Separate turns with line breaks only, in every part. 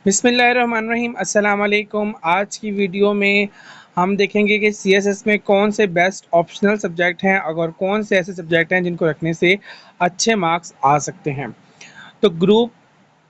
बिस्मिल्लाहिर्रहमानिर्रहीम अस्सलाम वालेकुम। आज की वीडियो में हम देखेंगे कि सीएसएस में कौन से बेस्ट ऑप्शनल सब्जेक्ट हैं और कौन से ऐसे सब्जेक्ट हैं जिनको रखने से अच्छे मार्क्स आ सकते हैं। तो ग्रुप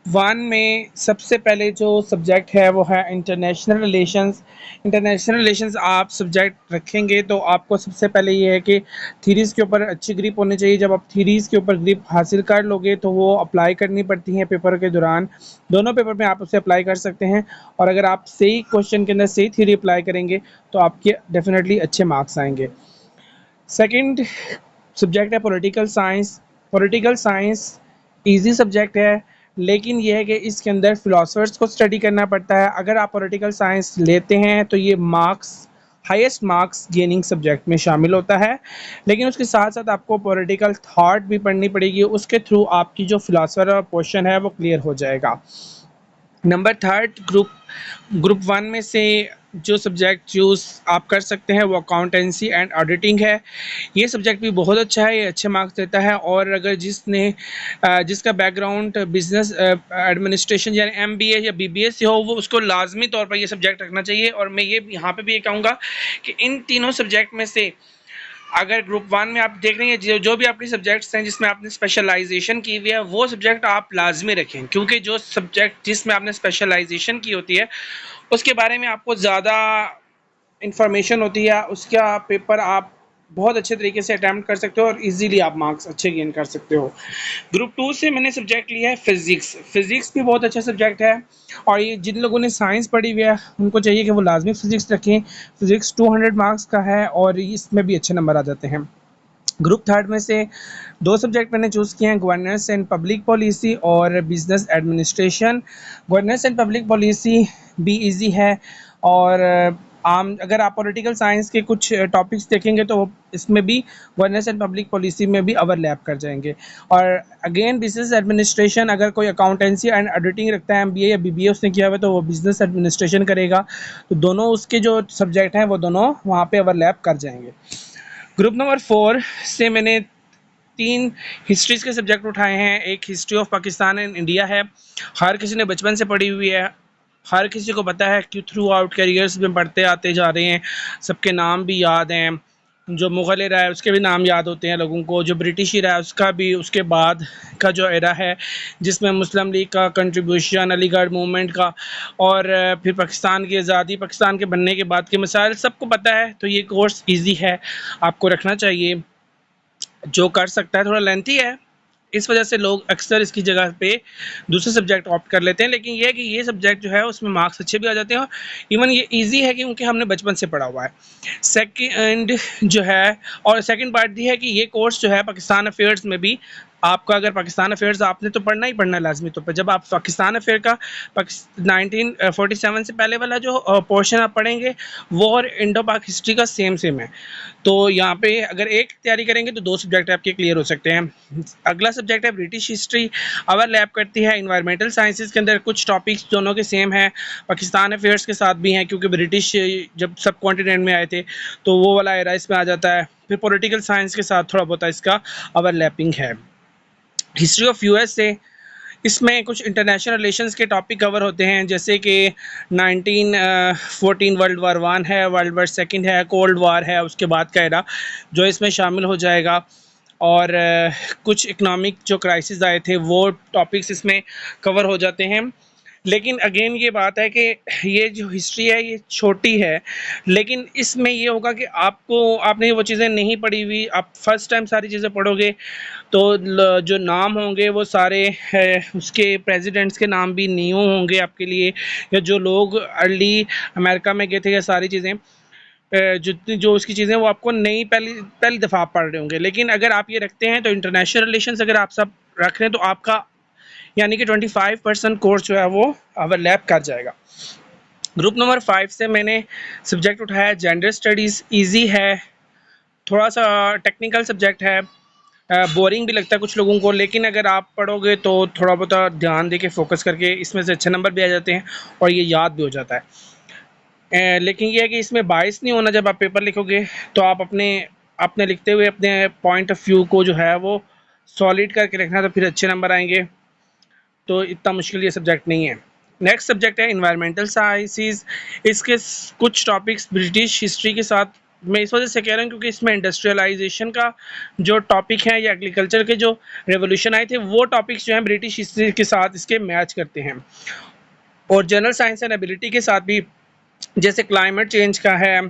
वन में सबसे पहले जो सब्जेक्ट है वो है इंटरनेशनल रिलेशंस। इंटरनेशनल रिलेशंस आप सब्जेक्ट रखेंगे तो आपको सबसे पहले ये है कि थीरीज़ के ऊपर अच्छी ग्रिप होनी चाहिए। जब आप थीरीज़ के ऊपर ग्रिप हासिल कर लोगे तो वो अप्लाई करनी पड़ती हैं पेपर के दौरान। दोनों पेपर में आप उसे अप्लाई कर सकते हैं और अगर आप सही क्वेश्चन के अंदर सही थ्योरी अप्लाई करेंगे तो आपके डेफिनेटली अच्छे मार्क्स आएंगे। सेकंड सब्जेक्ट है political science. Political science easy subject है, लेकिन यह है कि इसके अंदर फिलोसफर्स को स्टडी करना पड़ता है। अगर आप पॉलिटिकल साइंस लेते हैं तो ये marks highest marks gaining subject में शामिल होता है, लेकिन उसके साथ साथ आपको पॉलिटिकल थॉट भी पढ़नी पड़ेगी। उसके थ्रू आपकी जो फिलोसफर पोर्शन है वो क्लियर हो जाएगा। नंबर थर्ड ग्रुप वन में से जो सब्जेक्ट चूज़ आप कर सकते हैं वो अकाउंटेंसी एंड ऑडिटिंग है। ये सब्जेक्ट भी बहुत अच्छा है, ये अच्छे मार्क्स देता है और अगर जिसका बैकग्राउंड बिजनेस एडमिनिस्ट्रेशन यानी एमबीए या बीबीए से हो वो उसको लाजमी तौर पर ये सब्जेक्ट रखना चाहिए। और मैं ये यहाँ पे भी ये कहूँगा कि इन तीनों सब्जेक्ट में से अगर ग्रुप वन में आप देख रहे हैं जो भी आपके सब्जेक्ट्स हैं जिसमें आपने स्पेशलाइजेशन की हुई है वो सब्जेक्ट आप लाजमी रखें, क्योंकि जो सब्जेक्ट जिसमें आपने स्पेशलाइजेशन की होती है उसके बारे में आपको ज़्यादा इंफॉर्मेशन होती है, उसका पेपर आप बहुत अच्छे तरीके से अटैम्प्ट कर सकते हो और इजीली आप मार्क्स अच्छे गेन कर सकते हो। ग्रुप टू से मैंने सब्जेक्ट लिया है फिज़िक्स। फिज़िक्स भी बहुत अच्छा सब्जेक्ट है और ये जिन लोगों ने साइंस पढ़ी हुई है उनको चाहिए कि वो लाजमी फ़िज़िक्स रखें। फ़िज़िक्स 200 मार्क्स का है और इसमें भी अच्छे नंबर आ जाते हैं। ग्रुप थर्ड में से दो सब्जेक्ट मैंने चूज़ किए हैं, गवर्नेंस एंड पब्लिक पॉलिसी और business administration. Governance and public policy भी इजी है और आम अगर आप पॉलिटिकल साइंस के कुछ टॉपिक्स देखेंगे तो इसमें भी गवर्नेंस एंड पब्लिक पॉलिसी में भी ओवरलैप कर जाएंगे। और अगेन बिजनेस एडमिनिस्ट्रेशन, अगर कोई अकाउंटेंसी एंड ऑडिटिंग रखता है एमबीए या बीबीए उसने किया हुआ है तो वो बिजनेस एडमिनिस्ट्रेशन करेगा, तो दोनों उसके जो सब्जेक्ट हैं वो दोनों वहाँ पे ओवरलैप कर जाएंगे। ग्रुप नंबर 4 से मैंने 3 हिस्ट्रीज़ के सब्जेक्ट उठाए हैं। एक history of Pakistan and India है, हर किसी ने बचपन से पढ़ी हुई है, हर किसी को पता है कि थ्रू आउट करियर्स में पढ़ते आते जा रहे हैं, सबके नाम भी याद हैं। जो मुग़ल एरा है उसके भी नाम याद होते हैं लोगों को, जो ब्रिटिश एरा है उसका भी, उसके बाद का जो एरा है जिसमें मुस्लिम लीग का कंट्रीब्यूशन, अलीगढ़ मूवमेंट का और फिर पाकिस्तान की आज़ादी, पाकिस्तान के बनने के बाद के मसाइल सबको पता है। तो ये कोर्स ईजी है, आपको रखना चाहिए। जो कर सकता है, थोड़ा लेंथी है, इस वजह से लोग अक्सर इसकी जगह पे दूसरे सब्जेक्ट ऑप्ट कर लेते हैं, लेकिन ये है कि ये सब्जेक्ट जो है उसमें मार्क्स अच्छे भी आ जाते हैं और इवन ये इजी है क्योंकि हमने बचपन से पढ़ा हुआ है। सेकंड जो है, और सेकंड बात ये है कि ये कोर्स जो है पाकिस्तान अफेयर्स में भी आपका, अगर पाकिस्तान अफेयर्स आपने तो पढ़ना ही पढ़ना है लाजमी तौर पर। जब आप पाकिस्तान अफेयर का 1947 से पहले वाला जो पोर्शन आप पढ़ेंगे वो और इंडो पाक हिस्ट्री का सेम है। तो यहाँ पे अगर एक तैयारी करेंगे तो 2 सब्जेक्ट आपके क्लियर हो सकते हैं। अगला सब्जेक्ट है ब्रिटिश हिस्ट्री, ओवरलैप करती है इन्वायरमेंटल साइंसेस के अंदर, कुछ टॉपिक्स दोनों के सेम हैं, पाकिस्तान अफेयर्स के साथ भी हैं क्योंकि ब्रिटिश जब सब कॉन्टिनेंट में आए थे तो वो वाला एरा इसमें आ जाता है। फिर पॉलिटिकल साइंस के साथ थोड़ा बहुत इसका ओवरलैपिंग है। हिस्ट्री ऑफ यूएस से इसमें कुछ इंटरनेशनल रिलेशंस के टॉपिक कवर होते हैं, जैसे कि 1914 वर्ल्ड वार 1 है, वर्ल्ड वार 2 है, कोल्ड वार है, उसके बाद का एरा जो इसमें शामिल हो जाएगा। और कुछ इकोनॉमिक जो क्राइसिस आए थे वो टॉपिक्स इसमें कवर हो जाते हैं। लेकिन अगेन ये बात है कि ये जो हिस्ट्री है ये छोटी है, लेकिन इसमें ये होगा कि आपने वो चीज़ें नहीं पढ़ी हुई, आप फर्स्ट टाइम सारी चीज़ें पढ़ोगे तो जो नाम होंगे वो सारे उसके प्रेसिडेंट्स के नाम भी न्यू होंगे आपके लिए, या जो लोग अर्ली अमेरिका में गए थे, या सारी चीज़ें जितनी जो उसकी चीज़ें वो आपको नई पहली दफ़ा आप पढ़ रहे होंगे। लेकिन अगर आप ये रखते हैं तो इंटरनेशनल रिलेशंस अगर आप सब रख रहे हैं तो आपका यानी कि 25% कोर्स जो है वो ओवरलैप कर जाएगा। ग्रुप नंबर 5 से मैंने सब्जेक्ट उठाया जेंडर स्टडीज़। ईजी है, थोड़ा सा टेक्निकल सब्जेक्ट है, बोरिंग भी लगता है कुछ लोगों को, लेकिन अगर आप पढ़ोगे तो थोड़ा बहुत ध्यान दे के फोकस करके इसमें से अच्छे नंबर भी आ जाते हैं और ये याद भी हो जाता है। लेकिन ये है कि इसमें बायस नहीं होना। जब आप पेपर लिखोगे तो आप अपने लिखते हुए अपने पॉइंट ऑफ व्यू को जो है वो सॉलिड करके रखना, तो फिर अच्छे नंबर आएंगे। तो इतना मुश्किल ये सब्जेक्ट नहीं है। नेक्स्ट सब्जेक्ट है इन्वायरमेंटल साइंसेस। इसके कुछ टॉपिक्स ब्रिटिश हिस्ट्री के साथ मैं इस वजह से कह रहा हूँ क्योंकि इसमें इंडस्ट्रियलाइजेशन का जो टॉपिक है या एग्रीकल्चर के जो रेवोल्यूशन आए थे वो टॉपिक्स जो हैं ब्रिटिश हिस्ट्री के साथ इसके मैच करते हैं। और जनरल साइंस एंड एबिलिटी के साथ भी जैसे क्लाइमेट चेंज का है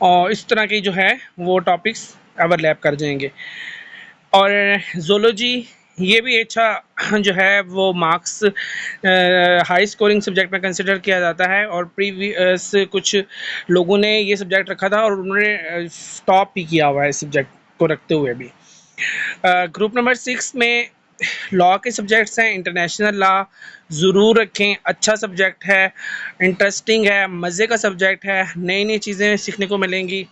और इस तरह की जो है वो टॉपिक्स ओवरलैप कर जाएंगे। और ज़ूलॉजी ये भी अच्छा जो है वो मार्क्स हाई स्कोरिंग सब्जेक्ट में कंसिडर किया जाता है और प्रीवियस कुछ लोगों ने ये सब्जेक्ट रखा था और उन्होंने टॉप भी किया हुआ है इस सब्जेक्ट को रखते हुए भी। ग्रुप नंबर 6 में लॉ के सब्जेक्ट्स हैं। इंटरनेशनल लॉ ज़रूर रखें, अच्छा सब्जेक्ट है, इंटरेस्टिंग है, मज़े का सब्जेक्ट है, नई नई चीज़ें सीखने को मिलेंगी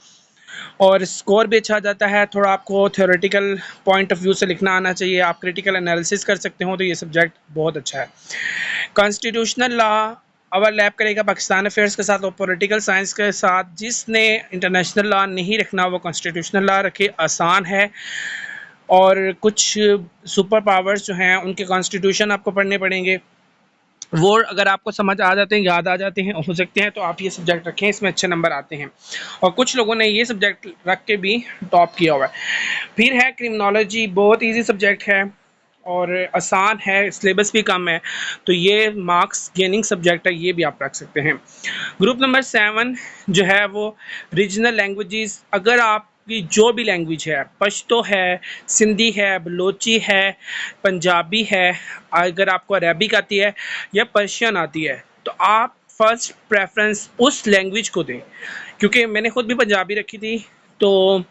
और स्कोर भी अच्छा आ जाता है। थोड़ा आपको थ्योरेटिकल पॉइंट ऑफ व्यू से लिखना आना चाहिए, आप क्रिटिकल एनालिसिस कर सकते हो, तो ये सब्जेक्ट बहुत अच्छा है। कॉन्स्टिट्यूशनल लॉ ओवरलैप करेगा पाकिस्तान अफेयर्स के साथ और पॉलिटिकल साइंस के साथ। जिसने इंटरनेशनल लॉ नहीं रखना वो कॉन्स्टिट्यूशनल लॉ रखे, आसान है। और कुछ सुपर पावर्स जो हैं उनके कॉन्स्टिट्यूशन आपको पढ़ने पड़ेंगे, वो अगर आपको समझ आ जाते हैं, याद आ जाते हैं, हो सकते हैं तो आप ये सब्जेक्ट रखें, इसमें अच्छे नंबर आते हैं। और कुछ लोगों ने ये सब्जेक्ट रख के भी टॉप किया हुआ है। फिर है क्रिमिनोलॉजी, बहुत इजी सब्जेक्ट है और आसान है, सिलेबस भी कम है, तो ये मार्क्स गेनिंग सब्जेक्ट है, ये भी आप रख सकते हैं। ग्रुप नंबर 7 जो है वो रीजनल लैंग्वेजेस। अगर आपकी जो भी लैंग्वेज है, पश्तो है, सिंधी है, बलोची है, पंजाबी है, अगर आपको अरबिक आती है या पर्शियन आती है तो आप फर्स्ट प्रेफरेंस उस लैंग्वेज को दें। क्योंकि मैंने खुद भी पंजाबी रखी थी तो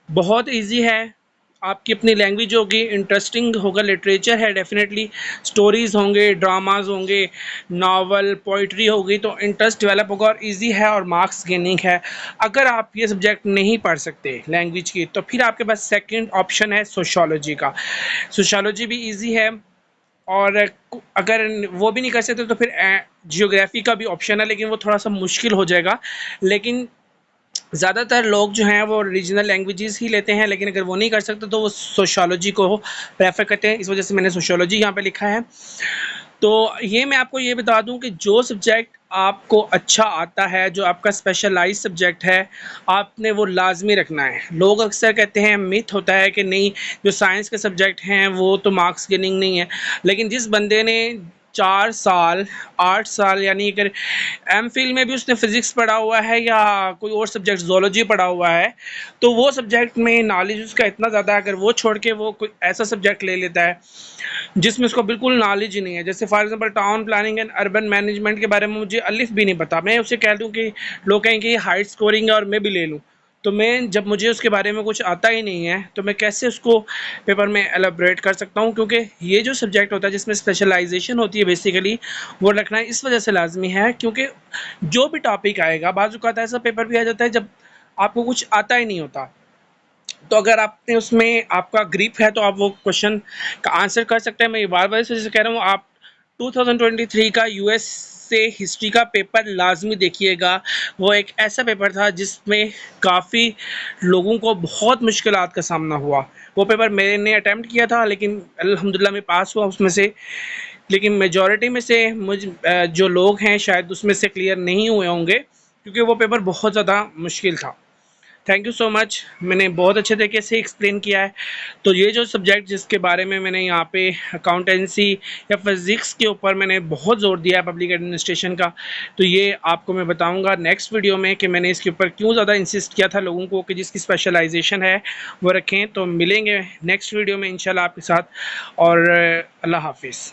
बहुत इजी है, आपकी अपनी लैंग्वेज होगी, इंटरेस्टिंग होगा, लिटरेचर है डेफिनेटली, स्टोरीज होंगे, ड्रामाज होंगे, नावल, पोइट्री होगी, तो इंटरेस्ट डेवलप होगा और इजी है और मार्क्स गेनिंग है। अगर आप ये सब्जेक्ट नहीं पढ़ सकते लैंग्वेज की तो फिर आपके पास सेकंड ऑप्शन है सोशियोलॉजी का। सोशियोलॉजी भी इजी है और अगर वो भी नहीं कर सकते तो फिर जियोग्राफी का भी ऑप्शन है, लेकिन वो थोड़ा सा मुश्किल हो जाएगा। लेकिन ज़्यादातर लोग जो हैं वो रीजनल लैंग्वेजेस ही लेते हैं, लेकिन अगर वो नहीं कर सकते तो वो सोशियोलॉजी को प्रेफर करते हैं, इस वजह से मैंने सोशियोलॉजी यहाँ पे लिखा है। तो ये मैं आपको ये बता दूं कि जो सब्जेक्ट आपको अच्छा आता है, जो आपका स्पेशलाइज सब्जेक्ट है, आपने वो लाजमी रखना है। लोग अक्सर कहते हैं, मिथ होता है कि नहीं जो साइंस के सब्जेक्ट हैं वो तो मार्क्स गेनिंग नहीं है, लेकिन जिस बंदे ने 4 साल 8 साल यानी अगर एमफिल में भी उसने फिज़िक्स पढ़ा हुआ है या कोई और सब्जेक्ट ज़ूलॉजी पढ़ा हुआ है, तो वो सब्जेक्ट में नॉलेज उसका इतना ज़्यादा है, अगर वो छोड़ के वो कोई ऐसा सब्जेक्ट ले लेता है जिसमें उसको बिल्कुल नॉलेज ही नहीं है, जैसे for example town planning and urban management के बारे में मुझे अलिफ भी नहीं पता, मैं उसे कह दूं कि लोग कहेंगे ये हाई स्कोरिंग है और मैं भी ले लूँ, तो मैं जब मुझे उसके बारे में कुछ आता ही नहीं है तो मैं कैसे उसको पेपर में एलेबरेट कर सकता हूँ। क्योंकि ये जो सब्जेक्ट होता है जिसमें स्पेशलाइजेशन होती है बेसिकली, वो रखना इस वजह से लाजमी है क्योंकि जो भी टॉपिक आएगा, बाजू का ऐसा पेपर भी आ जाता है जब आपको कुछ आता ही नहीं होता, तो अगर आपने उसमें आपका ग्रिप है तो आप वो क्वेश्चन का आंसर कर सकते हैं। मैं ये बार बार इस वजह से कह रहा हूँ, आप 2023 का यूएस से हिस्ट्री का पेपर लाजमी देखिएगा। वो एक ऐसा पेपर था जिसमें काफ़ी लोगों को बहुत मुश्किलात का सामना हुआ। वो पेपर मैंने अटैम्प्ट किया था लेकिन अल्हम्दुलिल्लाह मैं पास हुआ उसमें से, लेकिन मेजॉरिटी में से जो लोग हैं शायद उसमें से क्लियर नहीं हुए होंगे क्योंकि वो पेपर बहुत ज़्यादा मुश्किल था। थैंक यू सो मच, मैंने बहुत अच्छे तरीके से एक्सप्लेन किया है। तो ये जो सब्जेक्ट जिसके बारे में मैंने यहाँ पे अकाउंटेंसी या फिज़िक्स के ऊपर मैंने बहुत ज़ोर दिया है, पब्लिक एडमिनिस्ट्रेशन का, तो ये आपको मैं बताऊँगा नेक्स्ट वीडियो में कि मैंने इसके ऊपर क्यों ज़्यादा इंसिस्ट किया था लोगों को कि जिसकी स्पेशलाइजेशन है वो रखें। तो मिलेंगे नेक्स्ट वीडियो में इंशाल्लाह आपके साथ, और अल्लाह हाफिज़।